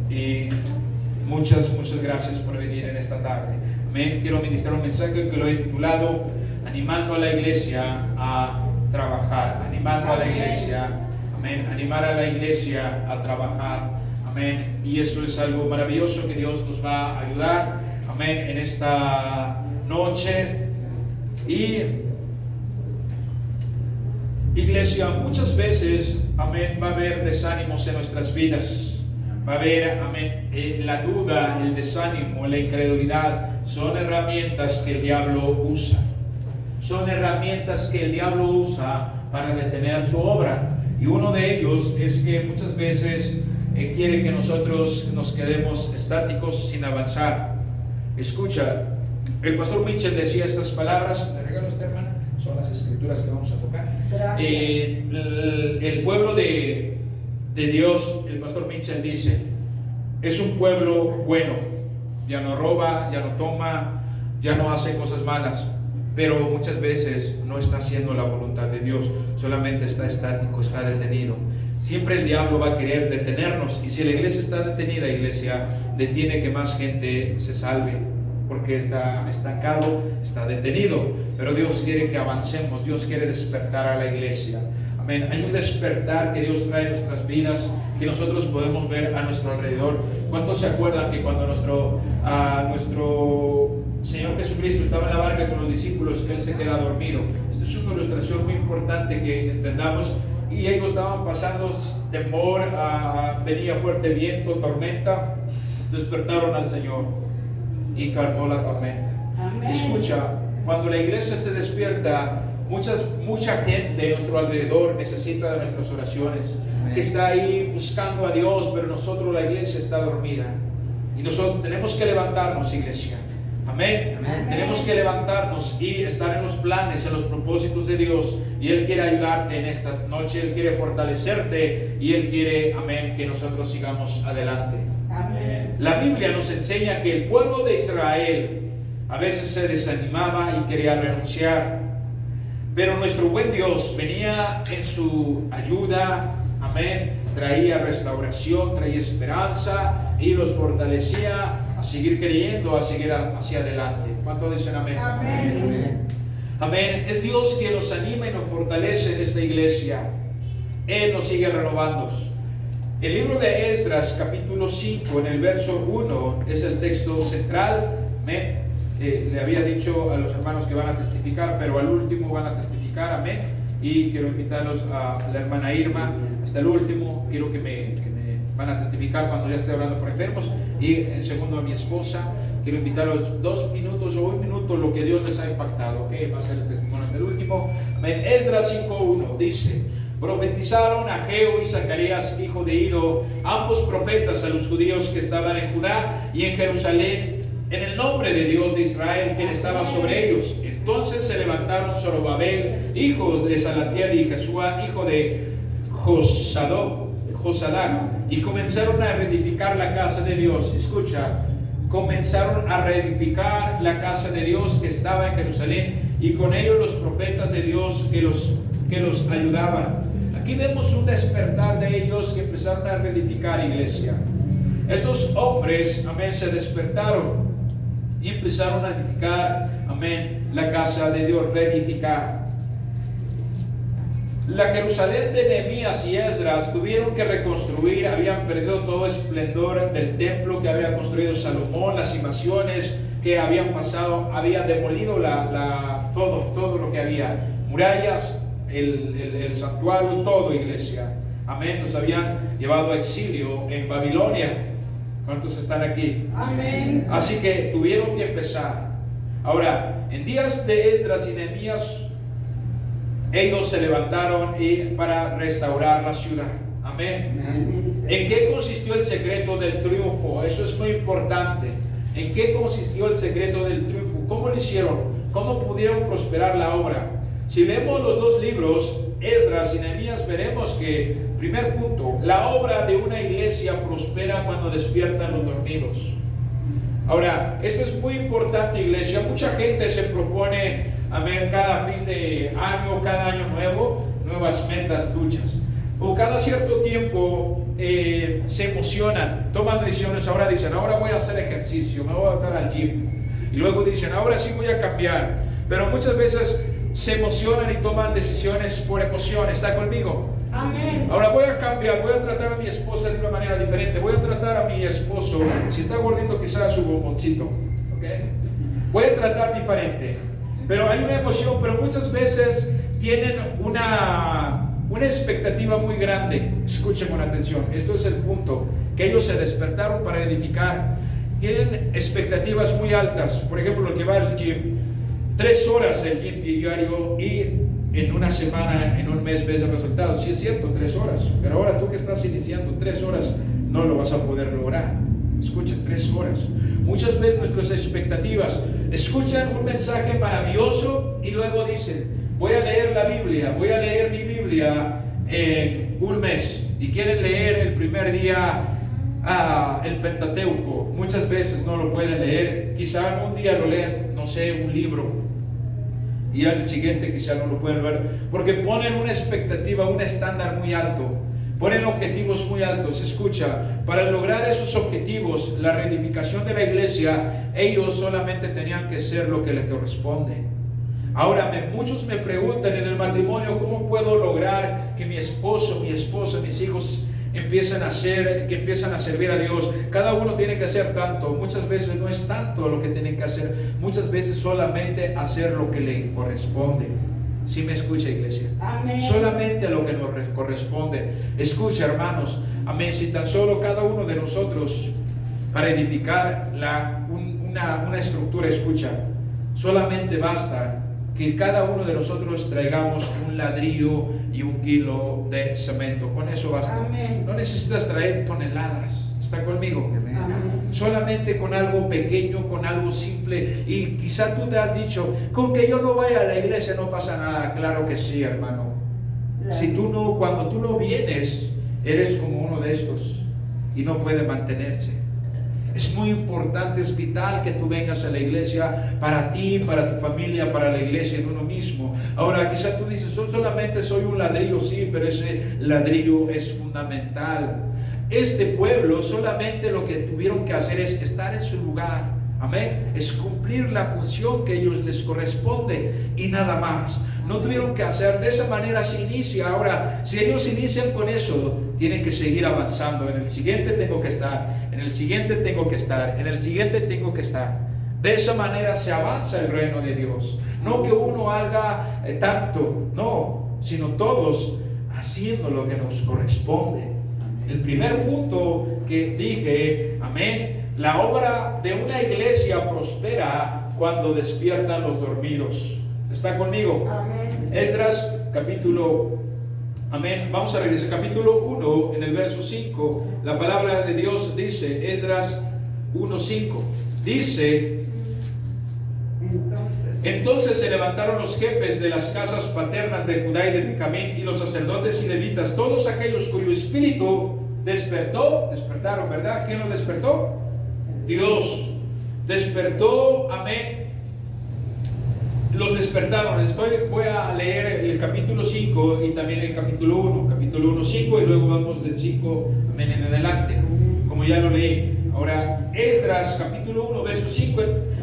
Y muchas gracias por venir en esta tarde. Amén. Quiero ministrar un mensaje que lo he titulado Animando a la iglesia a trabajar. Animando a la iglesia. Amén. Animar a la iglesia a trabajar. Amén. Y eso es algo maravilloso que Dios nos va a ayudar. Amén. En esta noche. Y iglesia, muchas veces, amén, va a haber desánimos en nuestras vidas. Va a haber, amén, la duda, el desánimo, la incredulidad. Son herramientas que el diablo usa. Son herramientas que el diablo usa para detener su obra. Y uno de ellos es que muchas veces quiere que nosotros nos quedemos estáticos sin avanzar. Escucha, el pastor Mitchell decía estas palabras. ¿Le regalo este, hermano? Son las escrituras que vamos a tocar. El pueblo de Dios, el pastor Mitchell dice, es un pueblo bueno. Ya no roba, ya no toma, ya no hace cosas malas. Pero muchas veces no está haciendo la voluntad de Dios, solamente está estático, está detenido. Siempre el diablo va a querer detenernos, y si la iglesia está detenida, iglesia, detiene que más gente se salve, porque está estancado, está detenido. Pero Dios quiere que avancemos, Dios quiere despertar a la iglesia. Amén. Hay un despertar que Dios trae en nuestras vidas, que nosotros podemos ver a nuestro alrededor. ¿Cuántos se acuerdan que cuando nuestro Señor Jesucristo estaba en la barca con los discípulos, Él se queda dormido? Esta es una ilustración muy importante que entendamos. Y ellos estaban pasando temor, venía fuerte viento, tormenta. Despertaron al Señor y calmó la tormenta. Amén. Escucha, cuando la iglesia se despierta, mucha gente a nuestro alrededor necesita de nuestras oraciones. Amén. Que está ahí buscando a Dios, pero nosotros, la iglesia, está dormida. Y nosotros tenemos que levantarnos, iglesia. Amén. Amén. Tenemos que levantarnos y estar en los planes, en los propósitos de Dios. Y Él quiere ayudarte en esta noche, Él quiere fortalecerte y Él quiere, amén, que nosotros sigamos adelante. Amén. La Biblia nos enseña que el pueblo de Israel a veces se desanimaba y quería renunciar. Pero nuestro buen Dios venía en su ayuda, amén, traía restauración, traía esperanza y los fortalecía a seguir creyendo, a seguir hacia adelante. ¿Cuántos dicen amén? Amén. Amén. Amén. Es Dios quien nos anima y nos fortalece en esta iglesia. Él nos sigue renovando. El libro de Esdras, capítulo 5, en el verso 1, es el texto central. Amén. Le había dicho a los hermanos que van a testificar, pero al último van a testificar. Amén. Y quiero invitarlos a la hermana Irma hasta el último. Quiero que me van a testificar cuando ya esté orando por enfermos. Y en segundo a mi esposa. Quiero invitarlos 2 minutos o 1 minuto lo que Dios les ha impactado. ¿Okay? Va a ser el testimonio hasta el último. Amén. Esdras 5:1 dice: profetizaron Ageo y Zacarías, hijo de Ido, ambos profetas, a los judíos que estaban en Judá y en Jerusalén, en el nombre de Dios de Israel, quien estaba sobre ellos. Entonces se levantaron Zorobabel, hijos de Salatiel, y Jesúa, hijo de Josadac, y comenzaron a reedificar la casa de Dios. Escucha, comenzaron a reedificar la casa de Dios que estaba en Jerusalén, y con ellos los profetas de Dios que los ayudaban. Aquí vemos un despertar de ellos que empezaron a reedificar, iglesia. Estos hombres, amén, se despertaron y empezaron a edificar, amén, la casa de Dios, reedificar. La Jerusalén de Nehemías y Esdras tuvieron que reconstruir. Habían perdido todo esplendor del templo que había construido Salomón, las invasiones que habían pasado, había demolido todo lo que había, murallas, el santuario, todo, iglesia. Amén. Nos habían llevado a exilio en Babilonia. ¿Cuántos están aquí? Amén. Así que tuvieron que empezar. Ahora, en días de Esdras y Nehemías, ellos se levantaron para restaurar la ciudad. Amén. Amén. ¿En qué consistió el secreto del triunfo? Eso es muy importante. ¿En qué consistió el secreto del triunfo? ¿Cómo lo hicieron? ¿Cómo pudieron prosperar la obra? Si vemos los 2 libros, Esdras y Nehemías, veremos que, primer punto, la obra de una iglesia prospera cuando despiertan los dormidos. Ahora, esto es muy importante, iglesia. Mucha gente se propone, amén, cada fin de año, cada año nuevo, nuevas metas, luchas. O cada cierto tiempo se emocionan, toman decisiones, ahora dicen, ahora voy a hacer ejercicio, me voy a adaptar al gym. Y luego dicen, ahora sí voy a cambiar. Pero muchas veces se emocionan y toman decisiones por emoción. ¿Está conmigo? Amén. Ahora voy a cambiar, voy a tratar a mi esposa de una manera diferente. Voy a tratar a mi esposo, si está gordito quizás su bomboncito. ¿Okay? Voy a tratar diferente. Pero hay una emoción, pero muchas veces tienen una expectativa muy grande. Escuchen con atención, esto es el punto, que ellos se despertaron para edificar. Tienen expectativas muy altas. Por ejemplo, el que va al gym, 3 horas el gym diario, y en una semana, en un mes ves el resultado. Sí es cierto, 3 horas, pero ahora tú que estás iniciando, 3 horas no lo vas a poder lograr. Escucha, 3 horas. Muchas veces nuestras expectativas, escuchan un mensaje maravilloso y luego dicen, voy a leer la Biblia, voy a leer mi Biblia en un mes, y quieren leer el primer día el Pentateuco. Muchas veces no lo pueden leer, quizá un día lo leen, no sé, un libro, y al siguiente quizá no lo pueden ver, porque ponen una expectativa, un estándar muy alto, ponen objetivos muy altos. Escucha, para lograr esos objetivos, la reedificación de la iglesia, ellos solamente tenían que ser lo que les corresponde. Ahora, muchos me preguntan en el matrimonio, ¿cómo puedo lograr que mi esposo, mi esposa, mis hijos empiecen a servir a Dios? Cada uno tiene que hacer tanto. Muchas veces no es tanto lo que tienen que hacer, muchas veces solamente hacer lo que le corresponde. ¿Sí me escucha, iglesia? Amén. Solamente lo que nos corresponde. Escucha, hermanos, amén. Si tan solo cada uno de nosotros, para edificar una estructura, escucha, solamente basta que cada uno de nosotros traigamos un ladrillo y 1 kilo de cemento. Con eso basta. Amén. No necesitas traer toneladas. ¿Está conmigo? Amén. Solamente con algo pequeño, con algo simple. Y quizá tú te has dicho, con que yo no vaya a la iglesia no pasa nada. Claro que sí, hermano. Claro. Si tú no, cuando tú no vienes, eres como uno de estos y no puede mantenerse. Es muy importante, es vital que tú vengas a la iglesia para ti, para tu familia, para la iglesia en uno mismo. Ahora, quizá tú dices, solamente soy un ladrillo, sí, pero ese ladrillo es fundamental. Este pueblo solamente lo que tuvieron que hacer es estar en su lugar. Amén. Es cumplir la función que a ellos les corresponde y nada más. No tuvieron que hacer, de esa manera se inicia. Ahora, si ellos inician con eso, tienen que seguir avanzando. En el siguiente tengo que estar, en el siguiente tengo que estar, en el siguiente tengo que estar. De esa manera se avanza el reino de Dios. No que uno haga tanto, no, sino todos haciendo lo que nos corresponde. El primer punto que dije, amén, la obra de una iglesia prospera cuando despiertan los dormidos. ¿Está conmigo? Amén. Esdras capítulo, amén, vamos a regresar, capítulo 1, en el verso 5, la palabra de Dios dice, Esdras 1:5, dice, entonces se levantaron los jefes de las casas paternas de Judá y de Benjamín, y los sacerdotes y levitas, todos aquellos cuyo espíritu despertaron, ¿verdad? ¿Quién los despertó? Dios despertó, amén. Los despertaron. Voy a leer el capítulo 5 y también el capítulo 1. Capítulo 1, 5 y luego vamos del 5, amén, en adelante, como ya lo leí. Ahora, Esdras, capítulo 1, verso 5.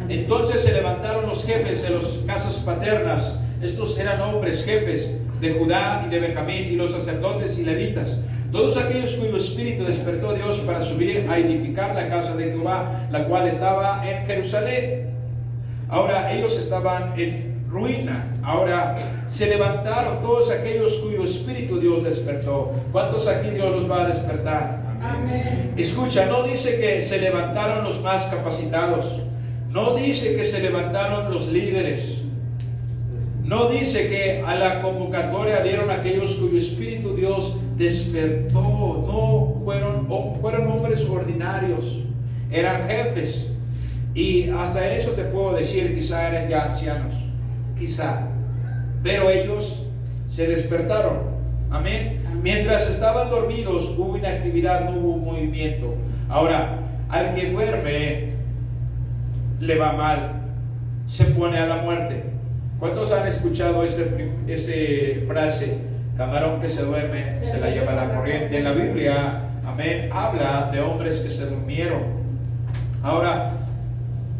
Entonces se levantaron los jefes de las casas paternas. Estos eran hombres jefes de Judá y de Benjamín, y los sacerdotes y levitas, todos aquellos cuyo espíritu despertó Dios para subir a edificar la casa de Jehová, la cual estaba en Jerusalén. Ahora ellos estaban en ruina. Ahora se levantaron todos aquellos cuyo espíritu Dios despertó. ¿Cuántos aquí Dios los va a despertar? Amén. Escucha, no dice que se levantaron los más capacitados, no dice que se levantaron los líderes, no dice que a la convocatoria dieron aquellos cuyo espíritu Dios despertó. No fueron hombres ordinarios, eran jefes, y hasta en eso te puedo decir, quizá eran ya ancianos, quizá, pero ellos se despertaron. Amén. Mientras estaban dormidos hubo inactividad, no hubo movimiento. Ahora, al que duerme le va mal, se pone a la muerte. ¿Cuántos han escuchado esa frase? Camarón que se duerme se la lleva la corriente. En la Biblia, amén, habla de hombres que se durmieron. Ahora,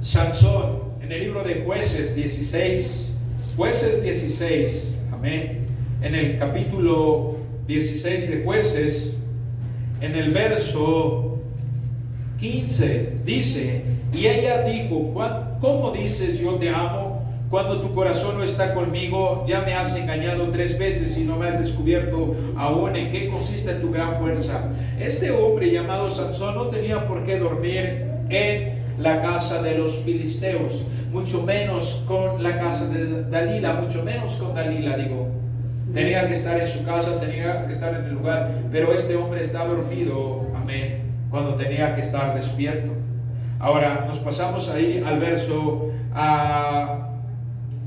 Sansón, en el libro de Jueces 16, amén, en el capítulo 16 de Jueces, en el verso 15, dice: y ella dijo, ¿cómo dices yo te amo cuando tu corazón no está conmigo? Ya me has engañado 3 veces y no me has descubierto aún en qué consiste tu gran fuerza. Este hombre llamado Sansón no tenía por qué dormir en la casa de los filisteos, mucho menos con la casa de Dalila, mucho menos con Dalila, digo. Tenía que estar en su casa, tenía que estar en el lugar, pero este hombre está dormido, amén, cuando tenía que estar despierto. Ahora nos pasamos ahí al verso,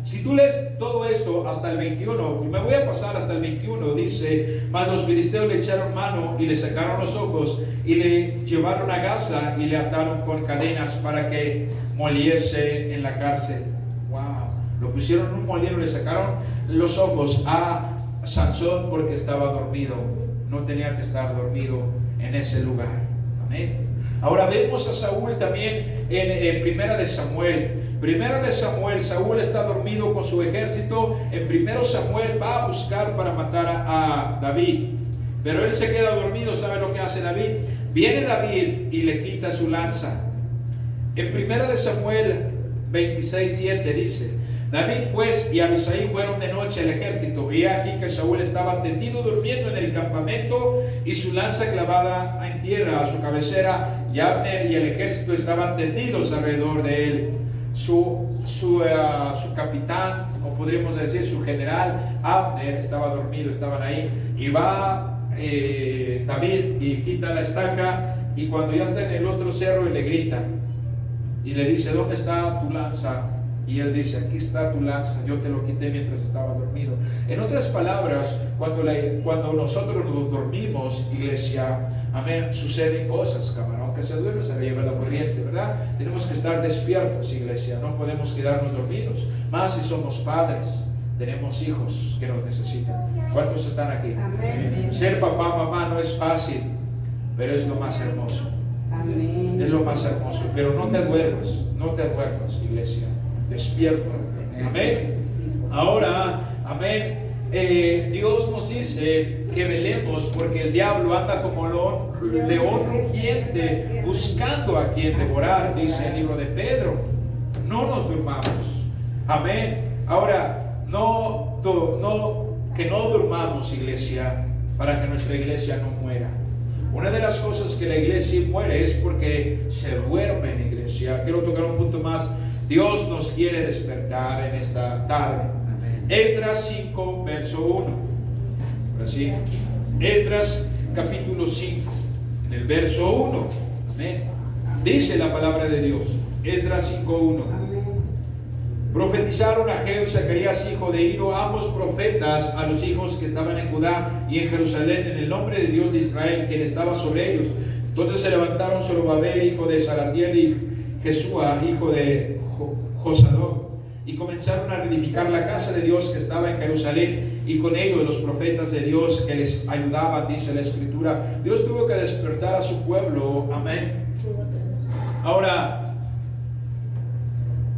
si tú lees todo esto hasta el 21, me voy a pasar hasta el 21, dice: mas los filisteos le echaron mano y le sacaron los ojos y le llevaron a Gaza y le ataron con cadenas para que moliese en la cárcel. Wow, lo pusieron en un molino, le sacaron los ojos a Sansón porque estaba dormido, no tenía que estar dormido en ese lugar. Amén. Ahora vemos a Saúl también en Primera de Samuel. Primera de Samuel, Saúl está dormido con su ejército. En Primero Samuel va a buscar para matar a David, pero él se queda dormido. ¿Sabe lo que hace David? Viene David y le quita su lanza. En Primera de Samuel 26:7 dice: David pues y Abisai fueron de noche al ejército, y aquí que Saúl estaba tendido durmiendo en el campamento y su lanza clavada en tierra a su cabecera, y Abner y el ejército estaban tendidos alrededor de él. Su capitán, o podríamos decir su general, Abner, estaba dormido, estaban ahí, y va David y quita la estaca, y cuando ya está en el otro cerro, y le grita y le dice: ¿dónde está tu lanza? Y él dice: aquí está tu lanza, yo te lo quité mientras estaba dormido. En otras palabras, cuando nosotros nos dormimos, iglesia, amén, suceden cosas, cabrón. Aunque se duerme, se le lleva la corriente, ¿verdad? Tenemos que estar despiertos, iglesia, no podemos quedarnos dormidos. Más si somos padres, tenemos hijos que nos necesitan. ¿Cuántos están aquí? Amén. Ser papá, mamá no es fácil, pero es lo más hermoso. Amén. Es lo más hermoso. Pero no te duermas, iglesia. Despierta. Amén. Ahora, amén. Dios nos dice que velemos, porque el diablo anda como león rugiente buscando a quien devorar, dice el libro de Pedro. No nos durmamos. Amén. Ahora, que no durmamos, iglesia, para que nuestra iglesia no muera. Una de las cosas que la iglesia muere es porque se duerme en iglesia. Quiero tocar un punto más. Dios nos quiere despertar en esta tarde. Esdras 5, verso 1. Así. Esdras capítulo 5, en el verso 1. Amén. Dice la palabra de Dios. Esdras 5:1. Profetizaron Ageo y Zacarías, hijo de Ido, ambos profetas, a los hijos que estaban en Judá y en Jerusalén, en el nombre de Dios de Israel, quien estaba sobre ellos. Entonces se levantaron Zorobabel, hijo de Salatiel, y Jesúa, hijo de Josadón, y comenzaron a reedificar la casa de Dios que estaba en Jerusalén, y con ellos los profetas de Dios que les ayudaban, dice la Escritura. Dios tuvo que despertar a su pueblo. Amén. Ahora,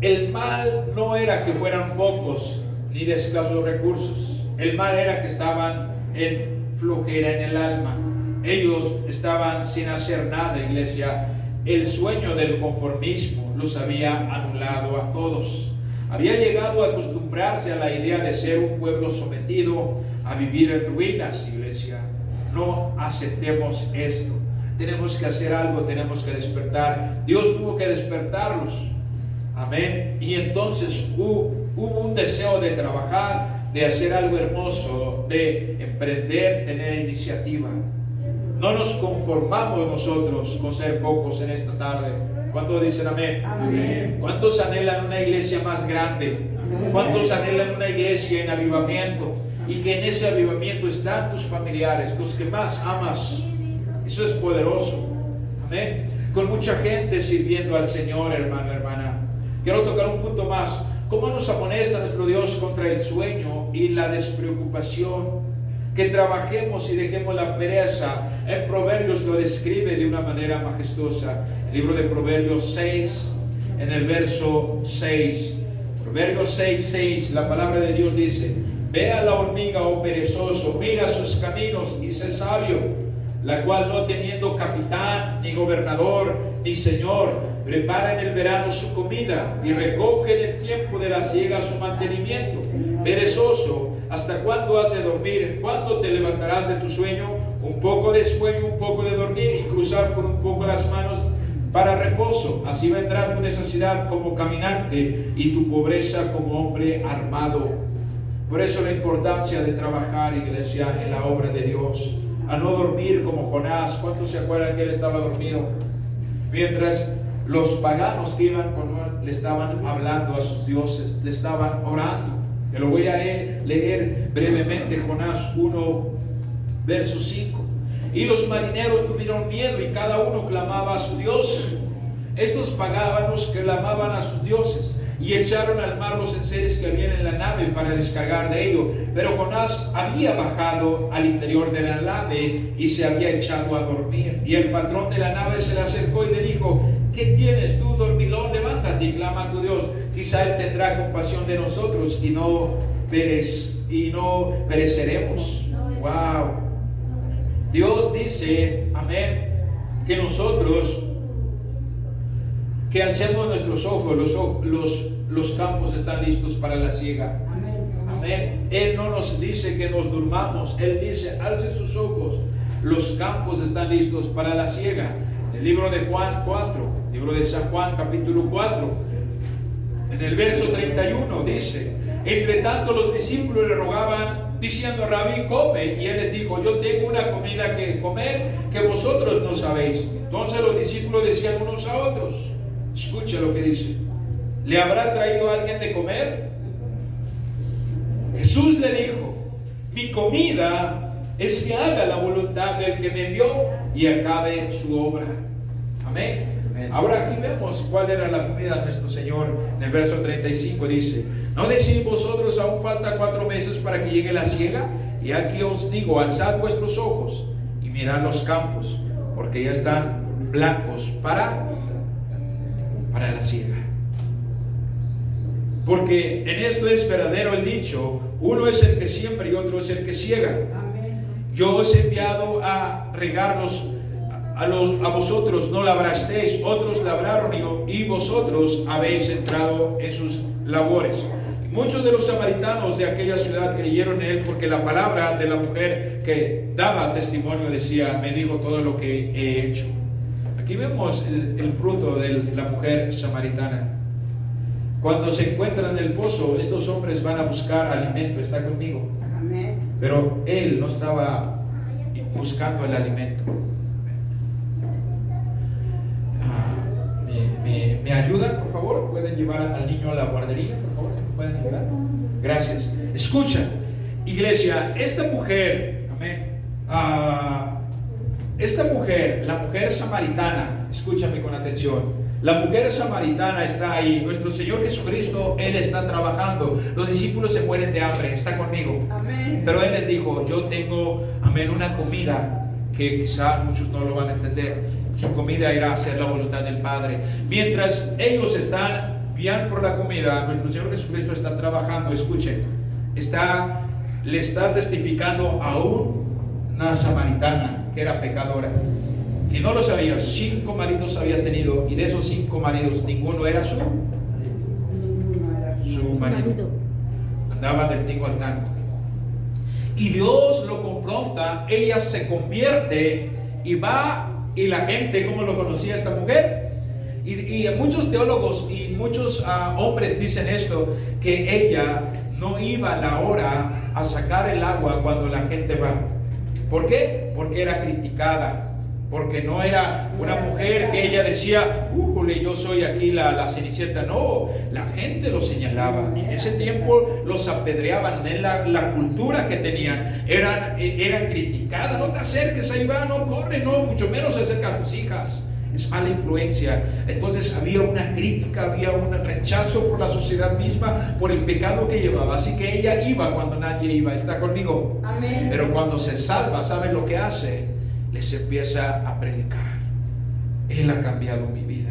el mal no era que fueran pocos ni de escasos recursos. El mal era que estaban en flojera en el alma. Ellos estaban sin hacer nada, iglesia. El sueño del conformismo los había anulado a todos. Había llegado a acostumbrarse a la idea de ser un pueblo sometido a vivir en ruinas, iglesia. No aceptemos esto. Tenemos que hacer algo, tenemos que despertar. Dios tuvo que despertarlos. Amén. Y entonces hubo un deseo de trabajar, de hacer algo hermoso, de emprender, tener iniciativa. No nos conformamos nosotros con ser pocos en esta tarde. ¿Cuántos dicen amén? Amén. ¿Cuántos anhelan una iglesia más grande? ¿Cuántos anhelan una iglesia en avivamiento? Y que en ese avivamiento están tus familiares, los que más amas. Eso es poderoso. Amén. Con mucha gente sirviendo al Señor, hermano, hermana. Quiero tocar un punto más. ¿Cómo nos amonesta nuestro Dios contra el sueño y la despreocupación? que trabajemos y dejemos la pereza. En Proverbios lo describe de una manera majestuosa. El libro de Proverbios 6, en el verso 6. Proverbios 6, 6, la palabra de Dios dice: ve a la hormiga, oh perezoso, mira sus caminos y sé sabio, la cual no teniendo capitán, ni gobernador, ni señor, prepara en el verano su comida y recoge en el tiempo de la siega su mantenimiento. Perezoso, ¿hasta cuándo has de dormir? ¿Cuándo te levantarás de tu sueño? Un poco de sueño, un poco de dormir, y cruzar por un poco las manos para reposo. Así vendrá tu necesidad como caminante y tu pobreza como hombre armado. Por eso la importancia de trabajar, iglesia, en la obra de Dios. A no dormir como Jonás. ¿Cuántos se acuerdan que él estaba dormido? Mientras los paganos que iban con él le estaban hablando a sus dioses, le estaban orando. Te lo voy a leer brevemente, Jonás 1, verso 5. Y los marineros tuvieron miedo y cada uno clamaba a su Dios. Estos paganos clamaban a sus dioses y echaron al mar los enseres que habían en la nave para descargar de ello. Pero Jonás había bajado al interior de la nave y se había echado a dormir. Y el patrón de la nave se le acercó y le dijo: ¿qué tienes tú, dormilón? Levántate y clama a tu Dios. Quizá Él tendrá compasión de nosotros y no pereceremos. Wow. Dios dice, amén, que nosotros, que alcemos nuestros ojos, los campos están listos para la siega. Amén. Él no nos dice que nos durmamos, Él dice, alcen sus ojos, los campos están listos para la siega. El libro de Juan 4, libro de San Juan capítulo 4, en el verso 31 dice: entre tanto los discípulos le rogaban diciendo: Rabí, come. Y él les dijo: yo tengo una comida que comer que vosotros no sabéis. Entonces los discípulos decían unos a otros, escucha lo que dice: ¿le habrá traído alguien de comer? Jesús le dijo: mi comida es que haga la voluntad del que me envió y acabe su obra. Amén. Ahora aquí vemos cuál era la comida de nuestro Señor. En el verso 35 dice: ¿no decís vosotros aún falta 4 meses para que llegue la siega? Y aquí os digo, alzad vuestros ojos y mirad los campos, porque ya están blancos para la siega. Porque en esto es verdadero el dicho: uno es el que siembra y otro es el que ciega. Yo os he enviado a regarlos a vosotros, no labrasteis, otros labraron y vosotros habéis entrado en sus labores. Muchos de los samaritanos de aquella ciudad creyeron en él, porque la palabra de la mujer que daba testimonio decía: me dijo todo lo que he hecho. Aquí vemos el fruto de la mujer samaritana. Cuando se encuentran en el pozo, estos hombres van a buscar alimento. ¿Está conmigo? Amén. Pero él no estaba buscando el alimento. ¿Me ayudan, por favor? ¿Pueden llevar al niño a la guardería? Por favor, ¿se me pueden ayudar? Gracias. Escucha, iglesia, esta mujer, amén, esta mujer, la mujer samaritana, escúchame con atención. La mujer samaritana está ahí. Nuestro Señor Jesucristo, Él está trabajando. Los discípulos se mueren de hambre. Está conmigo. Amén. Pero Él les dijo: yo tengo, amén, una comida que quizá muchos no lo van a entender. Su comida era hacer la voluntad del Padre. Mientras ellos están bien por la comida, nuestro Señor Jesucristo está trabajando. Escuchen, le está testificando a una samaritana que era pecadora. Si no lo sabías, 5 maridos había tenido, y de esos 5 maridos ninguno era su marido. Andaba del tingo al tango. Y Dios lo confronta, ella se convierte y va. Y la gente, ¿cómo lo conocía esta mujer? Y muchos teólogos y muchos hombres dicen esto, que ella no iba a la hora a sacar el agua cuando la gente va. ¿Por qué? Porque era criticada. Porque no era una mujer que ella decía: yo soy aquí la cenicienta. No, la gente lo señalaba. En ese tiempo los apedreaban. En la cultura que tenían eran criticadas. No te acerques, ahí va, no corre, no, mucho menos acerca a tus hijas. es mala influencia. Entonces había una crítica, había un rechazo por la sociedad misma, por el pecado que llevaba. Así que ella iba cuando nadie iba. ¿Está conmigo? Amén. Pero cuando se salva, ¿saben lo que hace? Les empieza a predicar. Él ha cambiado mi vida.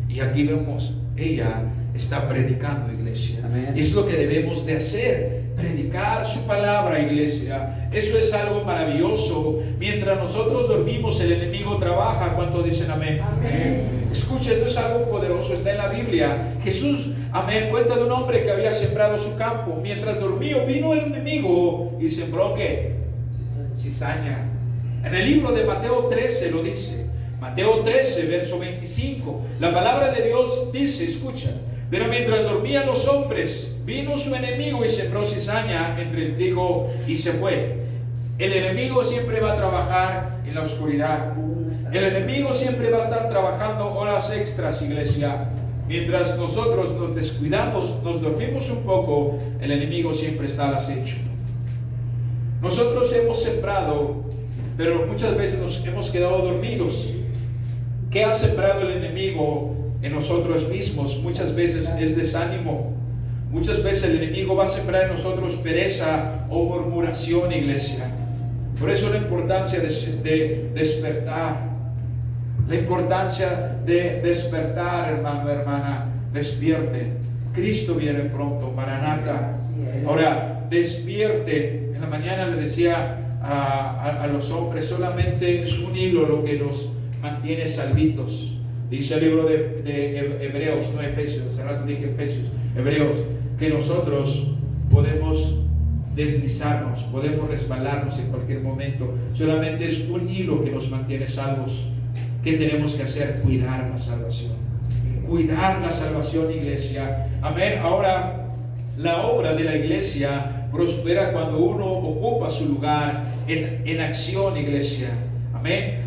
Y aquí vemos, ella está predicando, iglesia. Amén. Y es lo que debemos de hacer, predicar su palabra, iglesia. Eso es algo maravilloso. Mientras nosotros dormimos, el enemigo trabaja. ¿Cuántos dicen amén? Amén. Escucha, esto es algo poderoso, está en la Biblia. Jesús, amén, cuenta de un hombre que había sembrado su campo. Mientras dormía, vino el enemigo y sembró ¿qué? Cizaña. En el libro de Mateo 13 lo dice. Mateo 13, verso 25. La palabra de Dios dice, escucha: pero mientras dormían los hombres, vino su enemigo y sembró cizaña entre el trigo y se fue. El enemigo siempre va a trabajar en la oscuridad. El enemigo siempre va a estar trabajando horas extras, iglesia. Mientras nosotros nos descuidamos, nos dormimos un poco, el enemigo siempre está al acecho. Nosotros hemos sembrado, pero muchas veces nos hemos quedado dormidos. ¿Qué ha sembrado el enemigo en nosotros mismos? Muchas veces es desánimo. Muchas veces el enemigo va a sembrar en nosotros pereza o murmuración, iglesia. Por eso la importancia de despertar. La importancia de despertar, hermano, hermana. Despierte. Cristo viene pronto, Maranata. Ahora, despierte. En la mañana le decía a los hombres, solamente es un hilo lo que nos mantiene salvitos. Dice el libro de Hebreos, no Efesios, hace rato dije Efesios, Hebreos, que nosotros podemos deslizarnos, podemos resbalarnos en cualquier momento. Solamente es un hilo que nos mantiene salvos. ¿Qué tenemos que hacer? Cuidar la salvación. Cuidar la salvación, iglesia. Amén. Ahora, la obra de la iglesia prospera cuando uno ocupa su lugar en acción, iglesia. Amén.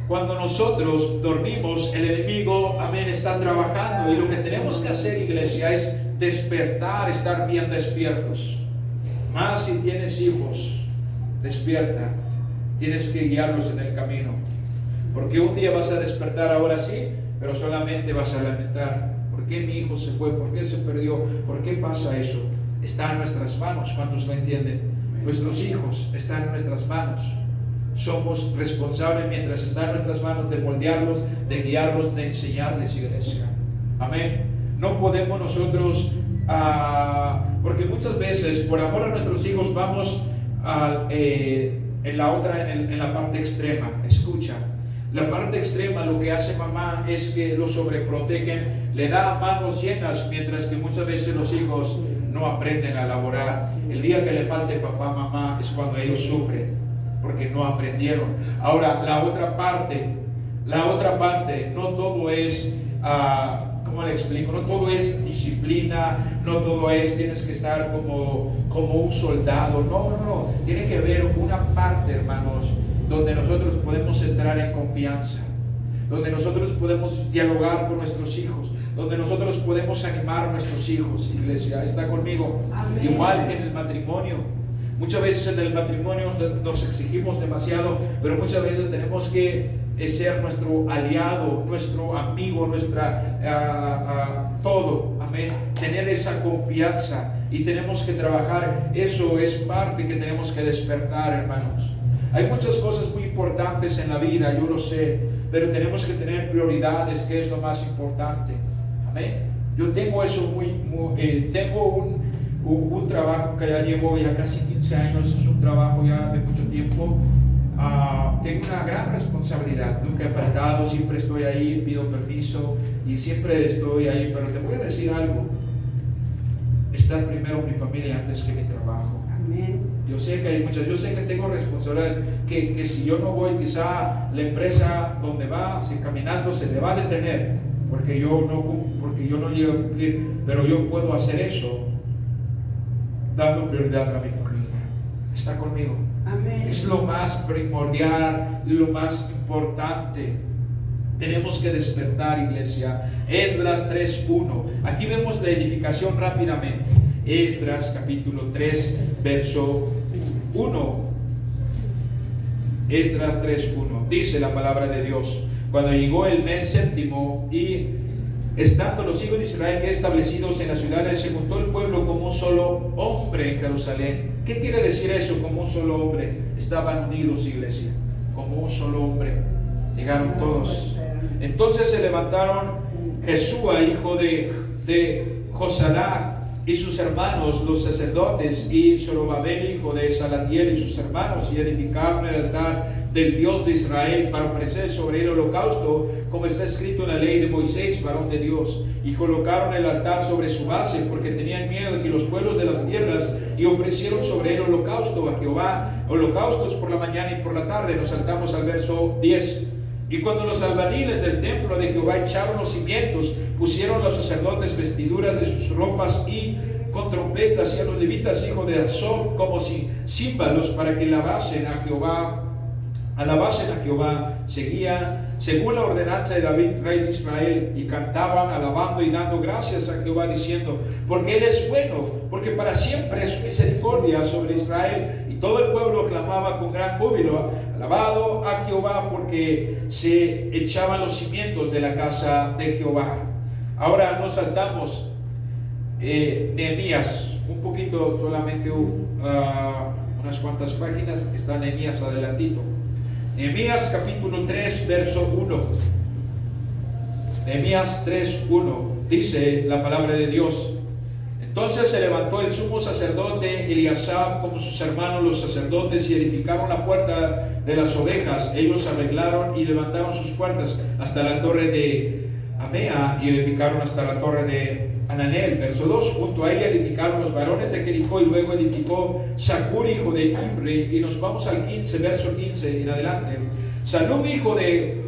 Cuando nosotros dormimos, el enemigo, amén, está trabajando, y lo que tenemos que hacer, iglesia, es despertar, estar bien despiertos. Más si tienes hijos, despierta. Tienes que guiarlos en el camino, porque un día vas a despertar, ahora sí, pero solamente vas a lamentar. ¿Por qué mi hijo se fue? ¿Por qué se perdió? ¿Por qué pasa eso? Está en nuestras manos. ¿Cuántos lo entienden? Nuestros hijos están en nuestras manos. Somos responsables, mientras está en nuestras manos, de moldearlos, de guiarlos, de enseñarles, iglesia. Amén. No podemos nosotros, porque muchas veces por amor a nuestros hijos vamos en la parte extrema. Escucha, la parte extrema, lo que hace mamá es que lo sobreprotegen, le da manos llenas, mientras que muchas veces los hijos no aprenden a laborar. El día que le falte papá, mamá, es cuando ellos sufren, porque no aprendieron. Ahora, la otra parte, no todo es, ¿cómo le explico? No todo es disciplina, no todo es, tienes que estar como un soldado. No, tiene que haber una parte, hermanos, donde nosotros podemos entrar en confianza, donde nosotros podemos dialogar con nuestros hijos, donde nosotros podemos animar a nuestros hijos, iglesia. ¿Está conmigo? Amén. Igual que en el matrimonio. Muchas veces en el matrimonio nos exigimos demasiado, pero muchas veces tenemos que ser nuestro aliado, nuestro amigo, todo, amén. Tener esa confianza, y tenemos que trabajar. Eso es parte que tenemos que despertar, hermanos. Hay muchas cosas muy importantes en la vida, yo lo sé, pero tenemos que tener prioridades, que es lo más importante. Amén. Yo tengo eso tengo un trabajo que ya llevo ya casi 15 años, es un trabajo ya de mucho tiempo. Tengo una gran responsabilidad, nunca he faltado, siempre estoy ahí, pido permiso y siempre estoy ahí, pero te voy a decir algo: está primero mi familia antes que mi trabajo. Amén. Yo sé que tengo responsabilidades, que si yo no voy, quizá la empresa donde va, si caminando, se le va a detener, porque yo no llego a cumplir, pero yo puedo hacer eso dando prioridad a mi familia. ¿Está conmigo? Amén. Es lo más primordial, lo más importante. Tenemos que despertar, iglesia. Esdras 3:1. Aquí vemos la edificación rápidamente. Esdras capítulo 3, verso 1. Esdras 3:1. Dice la palabra de Dios: cuando llegó el mes séptimo y estando los hijos de Israel ya establecidos en las ciudades, se juntó el pueblo como un solo hombre en Jerusalén. ¿Qué quiere decir eso? Como un solo hombre. Estaban unidos, iglesia, como un solo hombre. Llegaron todos. Entonces se levantaron Jesúa, hijo de Josadac, y sus hermanos, los sacerdotes, y Zorobabel, hijo de Salatiel, y sus hermanos, y edificaron el altar del Dios de Israel para ofrecer sobre el holocausto, como está escrito en la ley de Moisés, varón de Dios. Y colocaron el altar sobre su base, porque tenían miedo de que los pueblos de las tierras, y ofrecieron sobre el holocausto a Jehová, holocaustos por la mañana y por la tarde. Nos saltamos al verso 10. Y cuando los albañiles del templo de Jehová echaron los cimientos, pusieron los sacerdotes vestiduras de sus ropas y con trompetas, y a los levitas, hijos de Asón, como si címbalos, para que alabasen a Jehová, seguía según la ordenanza de David, rey de Israel, y cantaban alabando y dando gracias a Jehová, diciendo: porque Él es bueno, porque para siempre es su misericordia sobre Israel. Y todo el pueblo clamaba con gran júbilo: alabado a Jehová, porque se echaban los cimientos de la casa de Jehová. Ahora nos saltamos Nehemías, un poquito, solamente unas cuantas páginas. Está Nehemías adelantito. Nehemías capítulo 3, verso 1. Nehemías 3:1. Dice la palabra de Dios: entonces se levantó el sumo sacerdote Eliasab como sus hermanos los sacerdotes, y edificaron la puerta de las ovejas. Ellos arreglaron y levantaron sus puertas hasta la torre de Amea, y edificaron hasta la torre de Ananel. Verso 2. Junto a ella edificaron los varones de Jericó, y luego edificó Zacur, hijo de Imri. Y nos vamos al 15, verso 15 en adelante. Salum, hijo de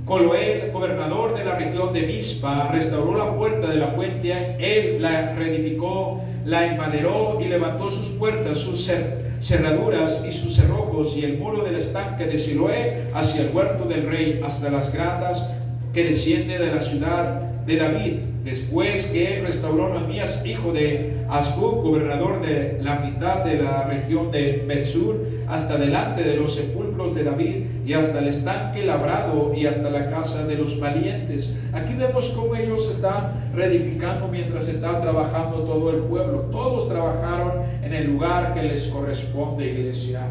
Coloel, gobernador de la región de Mizpa, restauró la puerta de la fuente. Él la reedificó, la enmaderó y levantó sus puertas, sus cerraduras y sus cerrojos, y el muro del estanque de Siloé hacia el huerto del rey, hasta las gradas que desciende de la ciudad de David. Después que él restauró Nehemías, hijo de Azbuk, gobernador de la mitad de la región de Betsur, hasta delante de los sepulcros de David, y hasta el estanque labrado, y hasta la casa de los valientes. Aquí vemos cómo ellos están reedificando mientras está trabajando todo el pueblo. Todos trabajaron en el lugar que les corresponde, iglesia.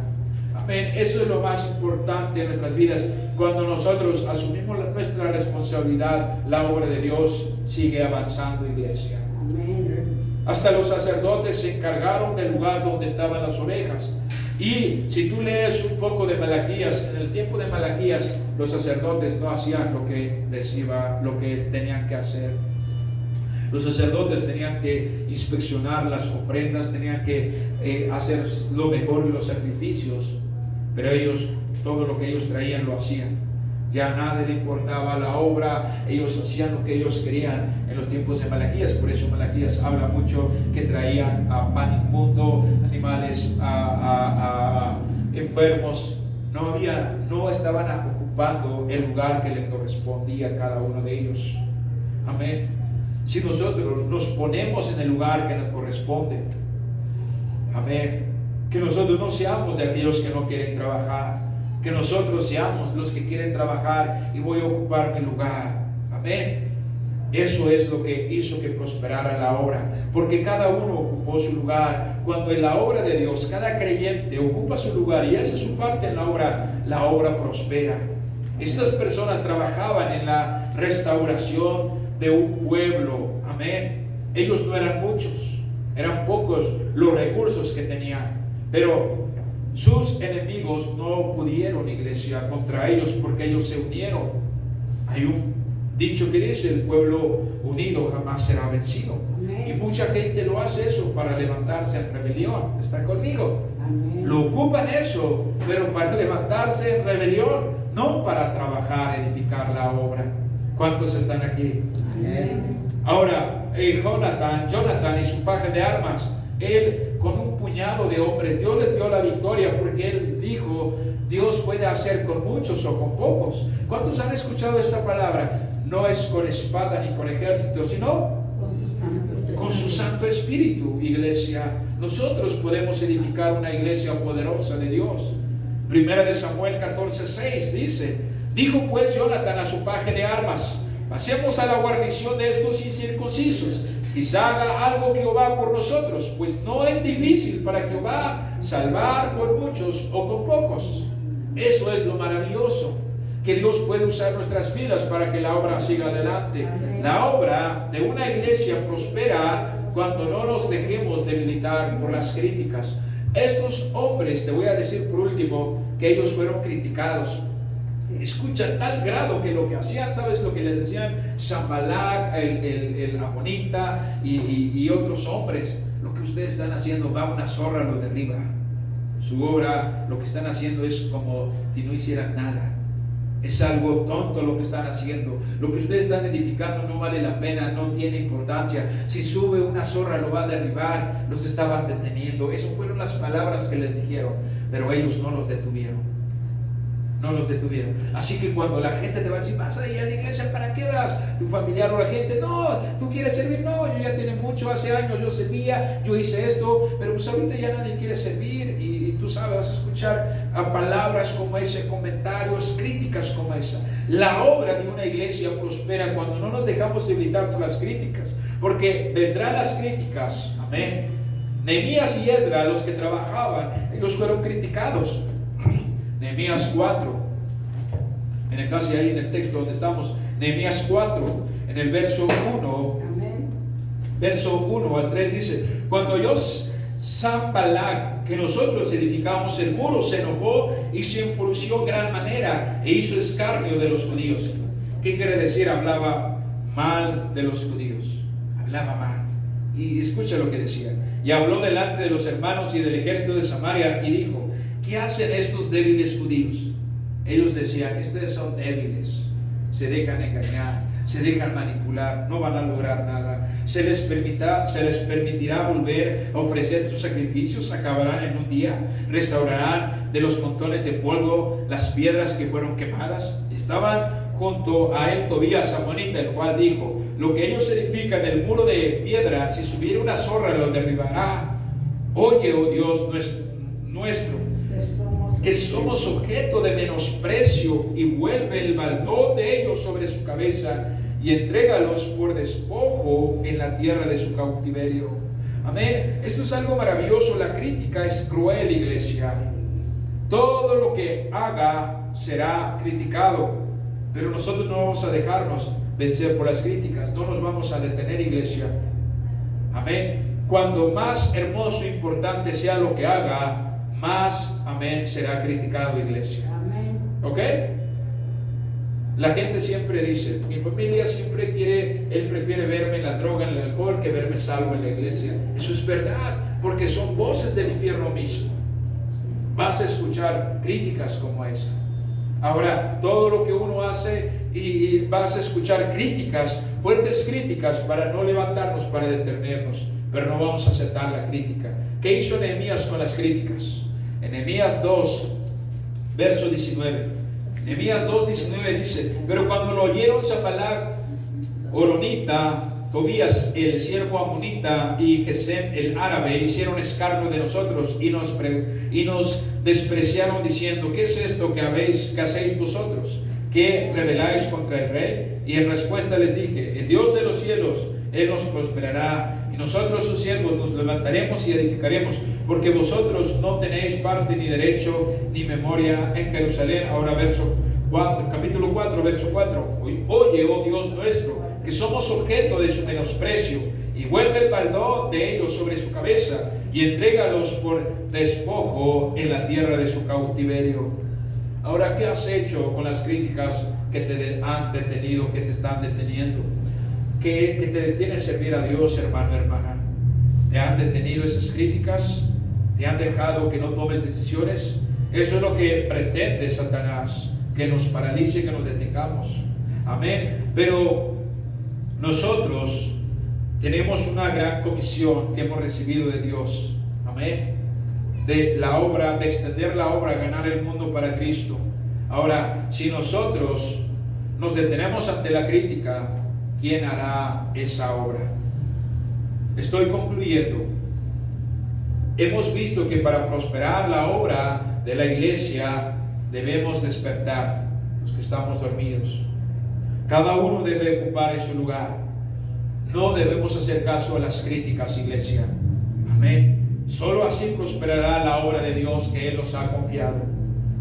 Amén. Eso es lo más importante en nuestras vidas. Cuando nosotros asumimos nuestra responsabilidad, la obra de Dios sigue avanzando, iglesia. Amén. Hasta los sacerdotes se encargaron del lugar donde estaban las ovejas. Y si tú lees un poco de Malaquías, en el tiempo de Malaquías, los sacerdotes no hacían lo que tenían que hacer. Los sacerdotes tenían que inspeccionar las ofrendas, tenían que hacer lo mejor en los sacrificios, pero ellos, todo lo que ellos traían lo hacían. Ya nada le importaba la obra, ellos hacían lo que ellos querían en los tiempos de Malaquías. Por eso Malaquías habla mucho que traían a pan inmundo, animales enfermos. No estaban ocupando el lugar que le correspondía a cada uno de ellos. Amén. Si nosotros nos ponemos en el lugar que nos corresponde, amén, que nosotros no seamos de aquellos que no quieren trabajar, que nosotros seamos los que quieren trabajar y voy a ocupar mi lugar. Amén. Eso es lo que hizo que prosperara la obra, porque cada uno ocupó su lugar. Cuando en la obra de Dios cada creyente ocupa su lugar y hace su parte en la obra prospera. Estas personas trabajaban en la restauración de un pueblo. Amén. Ellos no eran muchos, eran pocos los recursos que tenían, pero sus enemigos no pudieron, iglesia, contra ellos, porque ellos se unieron. Hay un dicho que dice: el pueblo unido jamás será vencido. Amén. Y mucha gente lo hace eso para levantarse en rebelión. ¿Está conmigo? Amén. Lo ocupan eso, pero para levantarse en rebelión, no para trabajar, edificar la obra. ¿Cuántos están aquí? Amén. Ahora, Jonathan y su paja de armas, él con un puñado de hombres, Dios les dio la victoria, porque él dijo: Dios puede hacer con muchos o con pocos. ¿Cuántos han escuchado esta palabra? No es con espada ni con ejército, sino con su Santo Espíritu, iglesia. Nosotros podemos edificar una iglesia poderosa de Dios. Primera de Samuel 14:6 dice: dijo pues Jonathan a su paje de armas: pasemos a la guarnición de estos incircuncisos, quizá haga algo Jehová por nosotros, pues no es difícil para Jehová salvar con muchos o con pocos. Eso es lo maravilloso, que Dios puede usar nuestras vidas para que la obra siga adelante. Amén. La obra de una iglesia prospera cuando no nos dejemos debilitar por las críticas. Estos hombres, te voy a decir por último, que ellos fueron criticados. Escucha, a tal grado que lo que hacían, ¿sabes lo que le decían? Sanballat, el amonita y otros hombres: lo que ustedes están haciendo, va una zorra, lo derriba. Su obra, lo que están haciendo es como si no hicieran nada. Es algo tonto lo que están haciendo. Lo que ustedes están edificando no vale la pena, no tiene importancia. Si sube una zorra lo va a derribar. Los estaban deteniendo. Esas fueron las palabras que les dijeron, pero ellos no los detuvieron. No los detuvieron. Así que cuando la gente te va a decir: vas ahí a la iglesia, ¿para qué vas? Tu familiar o la gente: no, ¿tú quieres servir? No, yo ya tiene mucho, hace años yo servía, yo hice esto, pero pues ahorita ya nadie quiere servir. Y tú sabes, vas a escuchar a palabras como ese, comentarios, críticas como esa. La obra de una iglesia prospera cuando no nos dejamos debilitar por las críticas, porque vendrán las críticas. Amén. Nehemías y Esdras, los que trabajaban, ellos fueron criticados. Nehemías 4, casi ahí en el texto donde estamos, Nehemías 4, en el verso 1, Amén. verso 1 al 3 dice: cuando oyó Sanballat que nosotros edificamos el muro, se enojó y se enfureció en gran manera e hizo escarnio de los judíos. ¿Qué quiere decir? Hablaba mal de los judíos, hablaba mal. Y escucha lo que decía: y habló delante de los hermanos y del ejército de Samaria y dijo: ¿qué hacen estos débiles judíos? Ellos decían: ustedes son débiles, se dejan engañar, se dejan manipular, no van a lograr nada. Se les permitirá volver a ofrecer sus sacrificios, acabarán en un día, restaurarán de los montones de polvo las piedras que fueron quemadas. Estaban junto a él Tobías amonita, el cual dijo: lo que ellos edifican, el muro de piedra, si subiera una zorra lo derribará. Oye, oh Dios nuestro, que somos objeto de menosprecio, y vuelve el baldón de ellos sobre su cabeza y entrégalos por despojo en la tierra de su cautiverio. Amén. Esto es algo maravilloso. La crítica es cruel, iglesia. Todo lo que haga será criticado, pero nosotros no vamos a dejarnos vencer por las críticas. No nos vamos a detener, iglesia. Amén. Cuando más hermoso e importante sea lo que haga, más, amén, será criticado, iglesia. Amén. ¿Ok? La gente siempre dice: mi familia siempre él prefiere verme en la droga, en el alcohol, que verme salvo en la iglesia. Eso es verdad, porque son voces del infierno mismo. Vas a escuchar críticas como esa. Ahora, todo lo que uno hace, y vas a escuchar críticas, fuertes críticas, para no levantarnos, para detenernos, pero no vamos a aceptar la crítica. ¿Qué hizo Nehemías con las críticas? En Nehemías 2, verso 19. Nehemías 2:19 dice: pero cuando lo oyeron Sanballat horonita, Tobías el siervo amonita y Gesem el árabe, hicieron escarnio de nosotros y nos despreciaron, diciendo: ¿qué es esto que hacéis vosotros? ¿Qué rebeláis contra el rey? Y en respuesta les dije: el Dios de los cielos, Él nos prosperará, y nosotros sus siervos nos levantaremos y edificaremos, porque vosotros no tenéis parte ni derecho ni memoria en Jerusalén. Ahora capítulo 4, verso 4. Oye, oh Dios nuestro, que somos objeto de su menosprecio, y vuelve el baldón de ellos sobre su cabeza, y entrégalos por despojo en la tierra de su cautiverio. Ahora, ¿qué has hecho con las críticas que te han detenido, que te están deteniendo? ¿Qué te detiene servir a Dios, hermano, hermana? ¿Te han detenido esas críticas? ¿Te han dejado que no tomes decisiones? Eso es lo que pretende Satanás, que nos paralice, que nos detengamos. Amén. Pero nosotros tenemos una gran comisión que hemos recibido de Dios. Amén. De la obra, de extender la obra, ganar el mundo para Cristo. Ahora, si nosotros nos detenemos ante la crítica, ¿quién hará esa obra? Estoy concluyendo. Hemos visto que para prosperar la obra de la iglesia debemos despertar, los que estamos dormidos. Cada uno debe ocupar su lugar. No debemos hacer caso a las críticas, iglesia. Amén. Solo así prosperará la obra de Dios que Él nos ha confiado.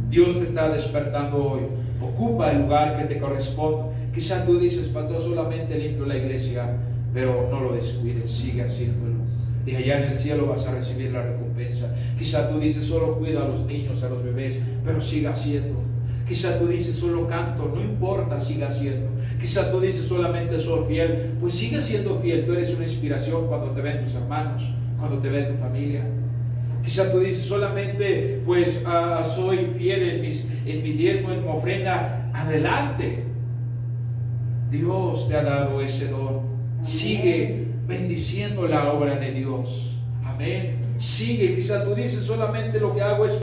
Dios te está despertando hoy. Ocupa el lugar que te corresponde. Quizá tú dices, pastor, solamente limpio la iglesia, pero no lo descuides, sigue haciéndolo. Y allá en el cielo vas a recibir la recompensa. Quizá tú dices, solo cuida a los niños, a los bebés, pero siga haciendo. Quizá tú dices, solo canto, no importa, siga haciendo. Quizá tú dices, solamente soy fiel, pues sigue siendo fiel. Tú eres una inspiración cuando te ven tus hermanos, cuando te ven tu familia. Quizá tú dices, solamente pues soy fiel en mi diezmo, en mi ofrenda. Adelante. Dios te ha dado ese don. Sigue bendiciendo la obra de Dios. Amén. Sigue. Quizá tú dices, solamente lo que hago es